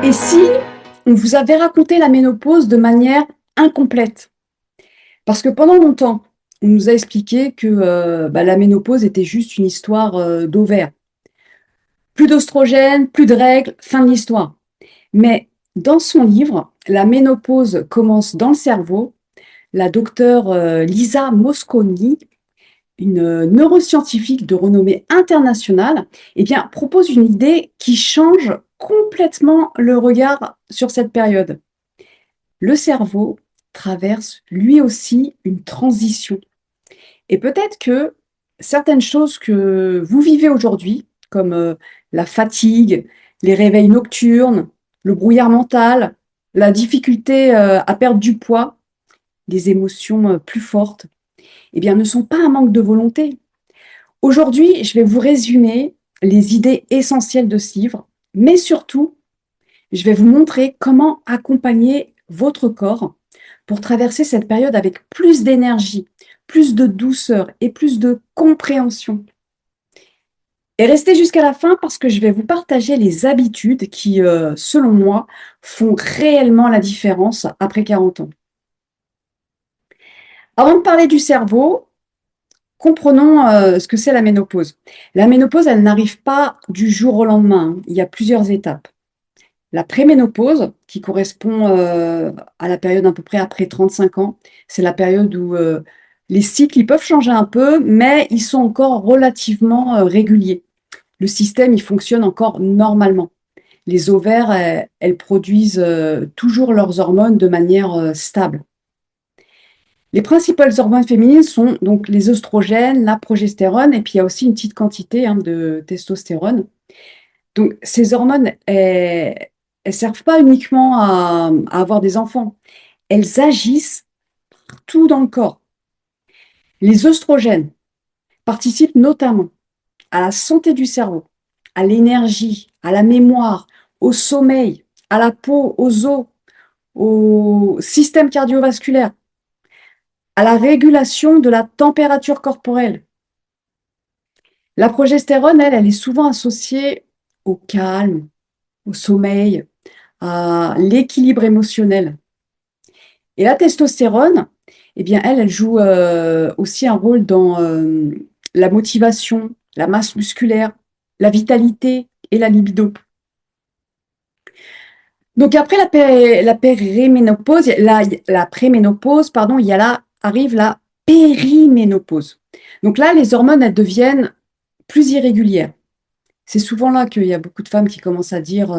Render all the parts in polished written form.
Et si on vous avait raconté la ménopause de manière incomplète? Parce que pendant longtemps, on nous a expliqué que la ménopause était juste une histoire d'ovaires. Plus d'ostrogènes, plus de règles, fin de l'histoire. Mais dans son livre, La ménopause commence dans le cerveau, la docteure Lisa Mosconi, une neuroscientifique de renommée internationale, eh bien, propose une idée qui change complètement le regard sur cette période. Le cerveau traverse lui aussi une transition. Et peut-être que certaines choses que vous vivez aujourd'hui, comme la fatigue, les réveils nocturnes, le brouillard mental, la difficulté à perdre du poids, des émotions plus fortes, eh bien, ne sont pas un manque de volonté. Aujourd'hui, je vais vous résumer les idées essentielles de ce livre, mais surtout, je vais vous montrer comment accompagner votre corps pour traverser cette période avec plus d'énergie, plus de douceur et plus de compréhension. Et restez jusqu'à la fin parce que je vais vous partager les habitudes qui, selon moi, font réellement la différence après 40 ans. Avant de parler du cerveau, comprenons ce que c'est la ménopause. La ménopause, elle n'arrive pas du jour au lendemain, hein. Il y a plusieurs étapes. La préménopause, qui correspond à la période à peu près après 35 ans, c'est la période où les cycles ils peuvent changer un peu, mais ils sont encore relativement réguliers. Le système, il fonctionne encore normalement. Les ovaires, elles produisent toujours leurs hormones de manière stable. Les principales hormones féminines sont donc les oestrogènes, la progestérone, et puis il y a aussi une petite quantité de testostérone. Donc, ces hormones, elles servent pas uniquement à avoir des enfants. Elles agissent tout dans le corps. Les oestrogènes participent notamment à la santé du cerveau, à l'énergie, à la mémoire, au sommeil, à la peau, aux os, au système cardiovasculaire, à la régulation de la température corporelle. La progestérone, elle est souvent associée au calme, au sommeil, à l'équilibre émotionnel. Et la testostérone, eh bien, elle joue aussi un rôle dans la motivation, la masse musculaire, la vitalité et la libido. Donc après la périménopause, la préménopause, pardon, arrive la périménopause. Donc là, les hormones, elles deviennent plus irrégulières. C'est souvent là qu'il y a beaucoup de femmes qui commencent à dire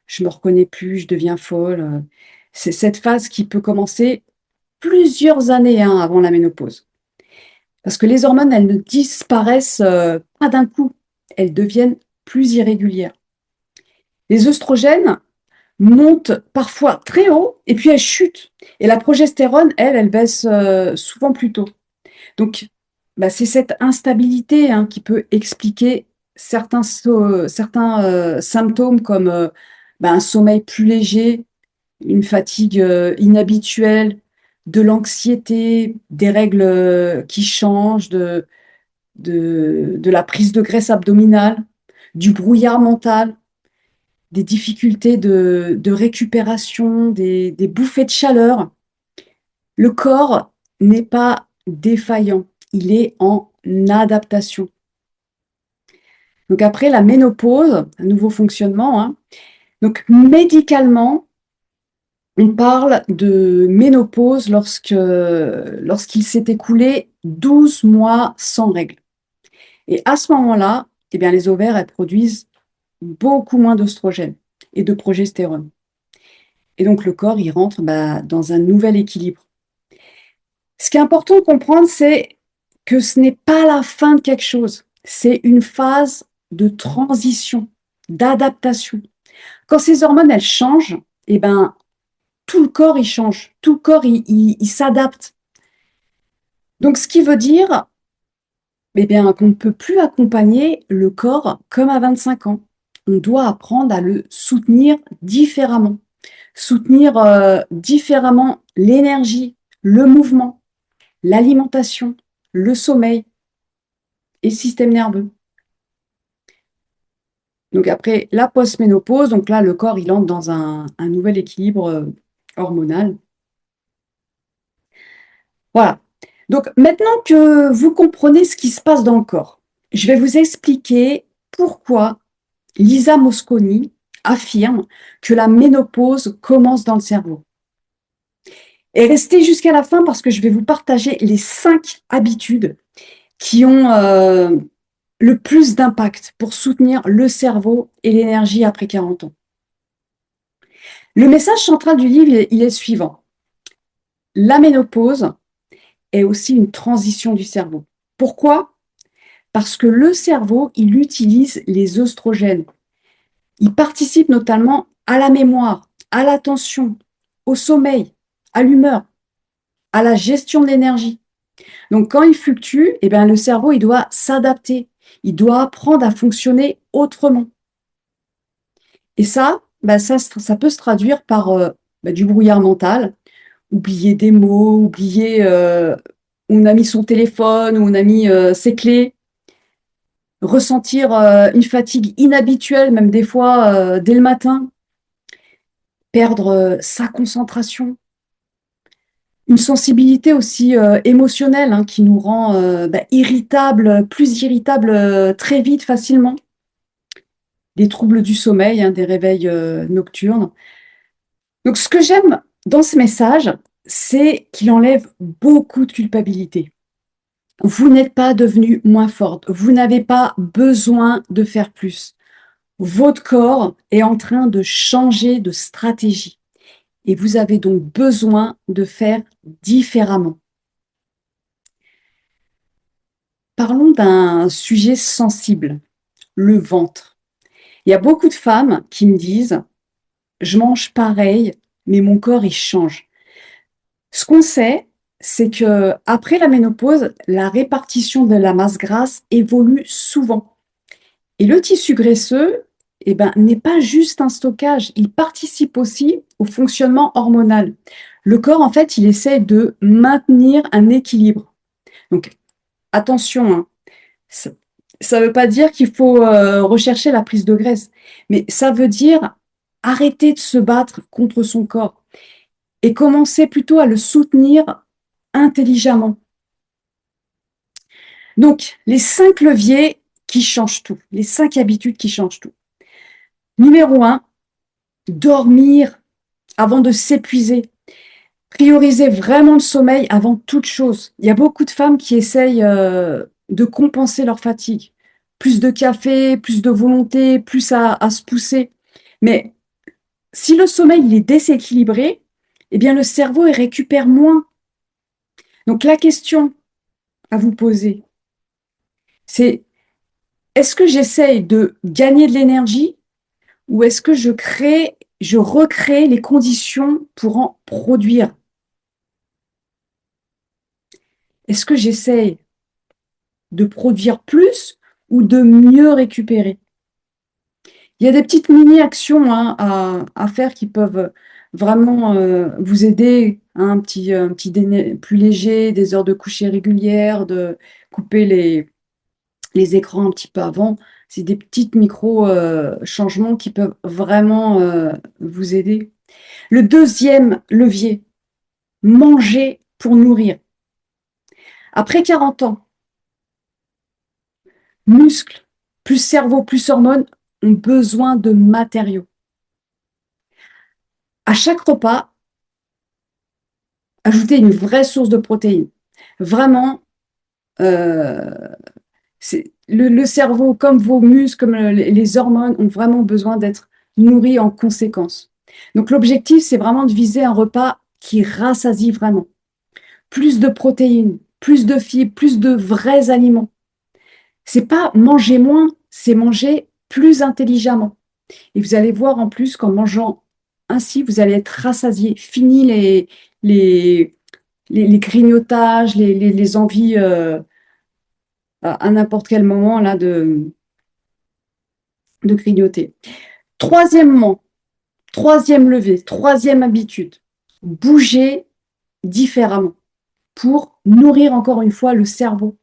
je me reconnais plus, je deviens folle. C'est cette phase qui peut commencer plusieurs années avant la ménopause. Parce que les hormones, elles ne disparaissent pas d'un coup, elles deviennent plus irrégulières. Les œstrogènes montent parfois très haut et puis elles chutent. Et la progestérone, elle baisse souvent plus tôt. Donc, c'est cette instabilité qui peut expliquer certains symptômes comme un sommeil plus léger, une fatigue inhabituelle, de l'anxiété, des règles qui changent, de la prise de graisse abdominale, du brouillard mental, des difficultés de récupération, des bouffées de chaleur. Le corps n'est pas défaillant, il est en adaptation. Donc après la ménopause, un nouveau fonctionnement. Donc médicalement, on parle de ménopause lorsqu'il s'est écoulé 12 mois sans règles. Et à ce moment-là, eh bien, les ovaires elles produisent beaucoup moins d'oestrogènes et de progestérone. Et donc le corps il rentre dans un nouvel équilibre. Ce qui est important de comprendre, c'est que ce n'est pas la fin de quelque chose, c'est une phase de transition, d'adaptation. Quand ces hormones elles changent, eh ben, tout le corps il change, tout le corps il s'adapte. Donc ce qui veut dire qu'on ne peut plus accompagner le corps comme à 25 ans. On doit apprendre à le soutenir différemment. Soutenir différemment l'énergie, le mouvement, l'alimentation, le sommeil et le système nerveux. Donc après la post-ménopause, donc là, le corps, il entre dans un nouvel équilibre hormonal. Voilà. Donc maintenant que vous comprenez ce qui se passe dans le corps, je vais vous expliquer pourquoi Lisa Mosconi affirme que la ménopause commence dans le cerveau. Et restez jusqu'à la fin parce que je vais vous partager les 5 habitudes qui ont le plus d'impact pour soutenir le cerveau et l'énergie après 40 ans. Le message central du livre, il est le suivant. La ménopause est aussi une transition du cerveau. Pourquoi? Parce que le cerveau, il utilise les œstrogènes. Il participe notamment à la mémoire, à l'attention, au sommeil, à l'humeur, à la gestion de l'énergie. Donc quand il fluctue, eh bien, le cerveau, il doit s'adapter. Il doit apprendre à fonctionner autrement. Et ça, ça peut se traduire par du brouillard mental, oublier des mots, oublier où on a mis son téléphone, où on a mis ses clés, ressentir une fatigue inhabituelle, même des fois dès le matin, perdre sa concentration, une sensibilité aussi émotionnelle qui nous rend irritable, plus irritable très vite, facilement, des troubles du sommeil, des réveils nocturnes. Donc ce que j'aime dans ce message, c'est qu'il enlève beaucoup de culpabilité. Vous n'êtes pas devenue moins forte, vous n'avez pas besoin de faire plus. Votre corps est en train de changer de stratégie et vous avez donc besoin de faire différemment. Parlons d'un sujet sensible, le ventre. Il y a beaucoup de femmes qui me disent « je mange pareil, mais mon corps il change ». Ce qu'on sait, c'est que après la ménopause, la répartition de la masse grasse évolue souvent. Et le tissu graisseux, n'est pas juste un stockage, il participe aussi au fonctionnement hormonal. Le corps, en fait, il essaie de maintenir un équilibre. Donc, attention, ça ne veut pas dire qu'il faut rechercher la prise de graisse, mais ça veut dire arrêter de se battre contre son corps et commencer plutôt à le soutenir intelligemment. Donc, les 5 leviers qui changent tout, les 5 habitudes qui changent tout. Numéro 1, dormir avant de s'épuiser. Prioriser vraiment le sommeil avant toute chose. Il y a beaucoup de femmes qui essayent de compenser leur fatigue. Plus de café, plus de volonté, plus à se pousser. Mais si le sommeil il est déséquilibré, eh bien le cerveau il récupère moins. Donc la question à vous poser, c'est est-ce que j'essaye de gagner de l'énergie ou est-ce que je recrée les conditions pour en produire? Est-ce que j'essaye de produire plus ou de mieux récupérer? Il y a des petites mini-actions à faire qui peuvent vraiment vous aider, un petit dîner plus léger, des heures de coucher régulières, de couper les écrans un petit peu avant. C'est des petites micro-changements qui peuvent vraiment vous aider. Le deuxième levier, manger pour nourrir. Après 40 ans, muscles, plus cerveau, plus hormones ont besoin de matériaux. À chaque repas, ajoutez une vraie source de protéines. Vraiment, le cerveau, comme vos muscles, comme les hormones, ont vraiment besoin d'être nourris en conséquence. Donc l'objectif, c'est vraiment de viser un repas qui rassasie vraiment. Plus de protéines, plus de fibres, plus de vrais aliments. C'est pas manger moins, c'est manger plus intelligemment. Et vous allez voir en plus qu'en mangeant ainsi, vous allez être rassasié. Fini les grignotages, les envies à n'importe quel moment là de grignoter. Troisièmement, troisième levier, troisième habitude, bouger différemment pour nourrir encore une fois le cerveau.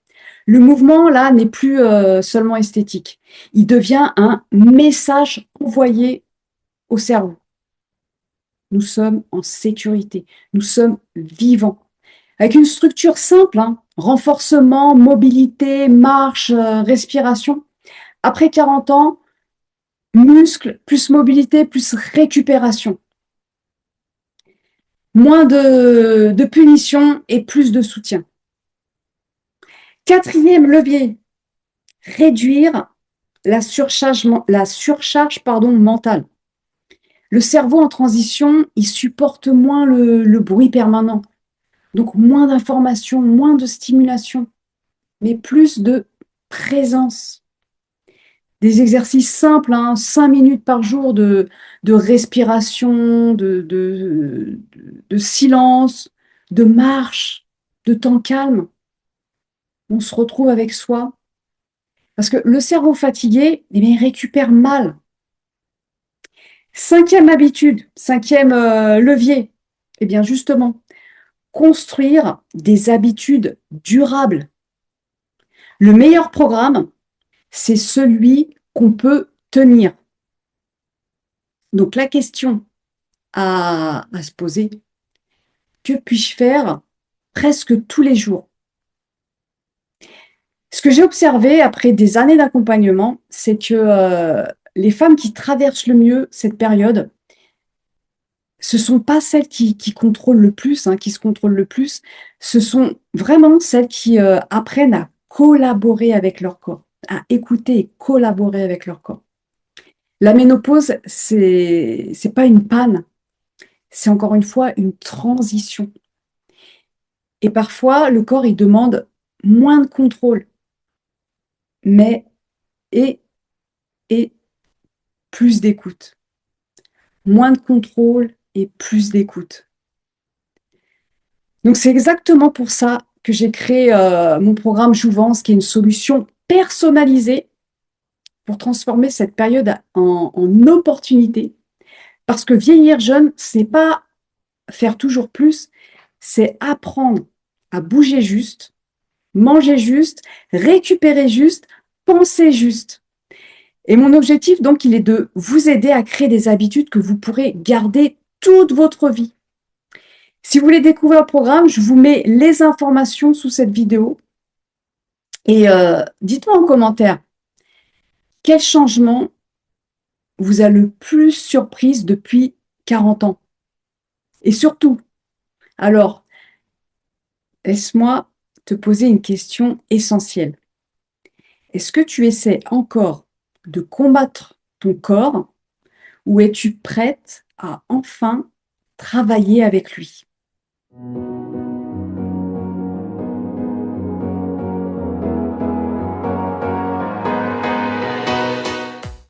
Le mouvement, là, n'est plus seulement esthétique. Il devient un message envoyé au cerveau. Nous sommes en sécurité. Nous sommes vivants. Avec une structure simple, hein, renforcement, mobilité, marche, respiration. Après 40 ans, muscles, plus mobilité, plus récupération. Moins de punition et plus de soutien. Quatrième levier, réduire la surcharge mentale. Le cerveau en transition, il supporte moins le bruit permanent. Donc moins d'informations, moins de stimulation, mais plus de présence. Des exercices simples, hein, 5 minutes par jour de respiration, de silence, de marche, de temps calme. On se retrouve avec soi. Parce que le cerveau fatigué, eh bien, il récupère mal. Cinquième habitude, cinquième levier, eh bien justement, construire des habitudes durables. Le meilleur programme, c'est celui qu'on peut tenir. Donc la question à se poser, que puis-je faire presque tous les jours? Ce que j'ai observé après des années d'accompagnement, c'est que les femmes qui traversent le mieux cette période, ce ne sont pas celles qui contrôlent le plus, hein, qui se contrôlent le plus, ce sont vraiment celles qui apprennent à collaborer avec leur corps, à écouter et collaborer avec leur corps. La ménopause, c'est pas une panne, c'est encore une fois une transition. Et parfois, le corps, il demande moins de contrôle, mais et, et plus d'écoute. Moins de contrôle et plus d'écoute. Donc, c'est exactement pour ça que j'ai créé mon programme Jouvence, qui est une solution personnalisée pour transformer cette période en opportunité. Parce que vieillir jeune, c'est pas faire toujours plus, c'est apprendre à bouger juste, manger juste, récupérer juste, penser juste. Et mon objectif, donc, il est de vous aider à créer des habitudes que vous pourrez garder toute votre vie. Si vous voulez découvrir le programme, je vous mets les informations sous cette vidéo. Et dites-moi en commentaire, quel changement vous a le plus surprise depuis 40 ans? Et surtout, alors, laisse-moi te poser une question essentielle. Est-ce que tu essaies encore de combattre ton corps ou es-tu prête à enfin travailler avec lui?